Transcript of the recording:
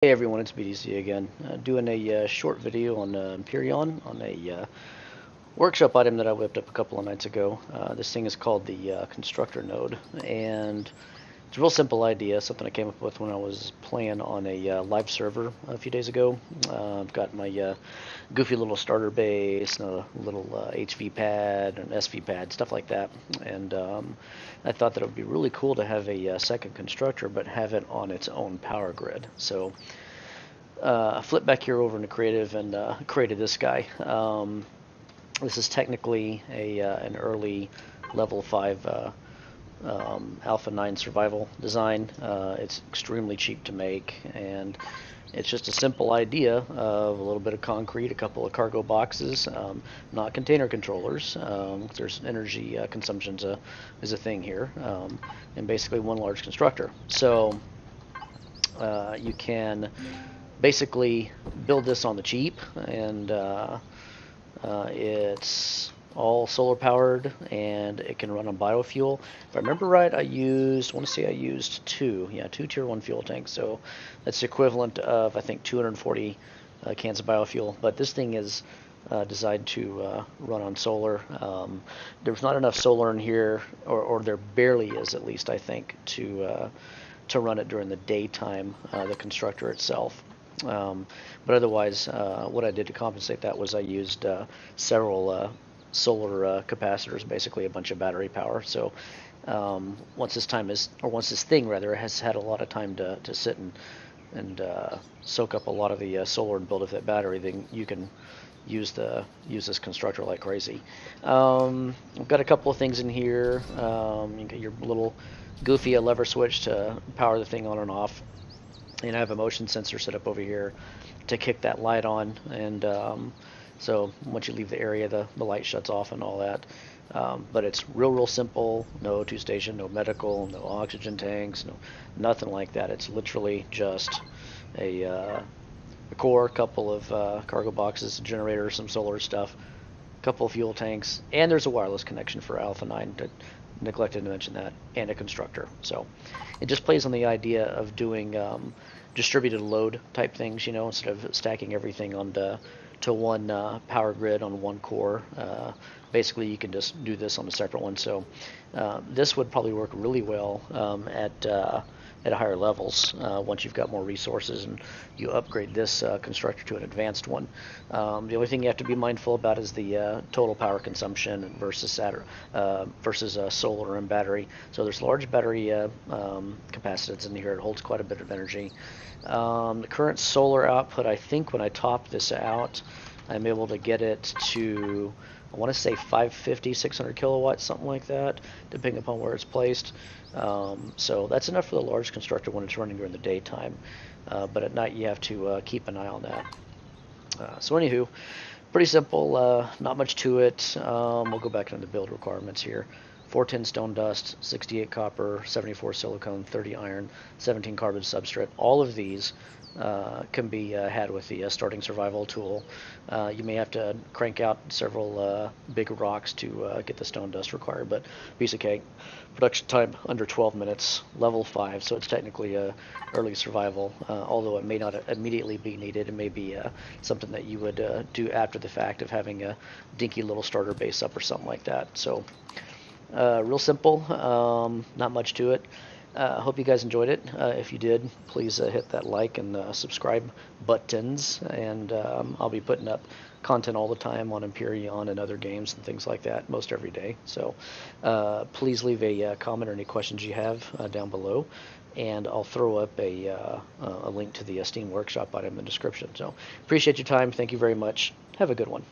Hey everyone, it's BDC again. Doing a short video on Empyrion on a workshop item that I whipped up a couple of nights ago. This thing is called the Constructor node, and it's a real simple idea, something I came up with when I was playing on a live server a few days ago. I've got my goofy little starter base, and a little HV pad, an SV pad, stuff like that. And I thought that it would be really cool to have a second constructor, but have it on its own power grid. So I flipped back here over into creative and created this guy. This is technically an early level 5 Alpha 9 survival design. It's extremely cheap to make, and it's just a simple idea of a little bit of concrete, a couple of cargo boxes, not container controllers. There's energy consumption is a thing here, and basically one large constructor. So you can basically build this on the cheap, and it's all solar powered, and it can run on biofuel. If I remember right, I want to say I used two tier 1 fuel tanks, so that's the equivalent of, I think, 240 cans of biofuel. But this thing is designed to run on solar. There's not enough solar in here, or there barely is, at least I think, to run it during the daytime, the constructor itself. But otherwise, what I did to compensate that was I used several solar capacitors, basically a bunch of battery power. So once this thing has had a lot of time to sit and soak up a lot of the solar and build up that battery, then you can use this constructor like crazy. I've got a couple of things in here. You got your little goofy lever switch to power the thing on and off. And I have a motion sensor set up over here to kick that light on, and so once you leave the area, the light shuts off and all that. But it's real simple. No O2 station, no medical, no oxygen tanks, nothing like that. It's literally just a core, couple of cargo boxes, a generator, some solar stuff, a couple of fuel tanks, and there's a wireless connection for Alpha 9. Neglected to mention that, and a constructor. So it just plays on the idea of doing distributed load type things, instead of stacking everything onto one power grid on one core. Basically, you can just do this on a separate one. So this would probably work really well at higher levels once you've got more resources and you upgrade this constructor to an advanced one. The only thing you have to be mindful about is the total power consumption versus solar and battery. So there's large battery capacitance in here. It holds quite a bit of energy. The current solar output, I think when I top this out, I'm able to get it to, I want to say 550, 600 kilowatts, something like that, depending upon where it's placed. So that's enough for the large constructor when it's running during the daytime. But at night you have to keep an eye on that. So anywho, pretty simple, not much to it. We'll go back into the build requirements here. 410 stone dust, 68 copper, 74 silicone, 30 iron, 17 carbon substrate. All of these can be had with the starting survival tool. You may have to crank out several big rocks to get the stone dust required, but piece of cake. Production time under 12 minutes, level 5, so it's technically early survival, although it may not immediately be needed. It may be something that you would do after the fact of having a dinky little starter base up or something like that. So real simple, not much to it. Hope you guys enjoyed it. If you did, please hit that like and subscribe buttons, and I'll be putting up content all the time on Empyrion and other games and things like that most every day. So please leave a comment or any questions you have down below, and I'll throw up a link to the Steam Workshop item in the description. So appreciate your time. Thank you very much. Have a good one.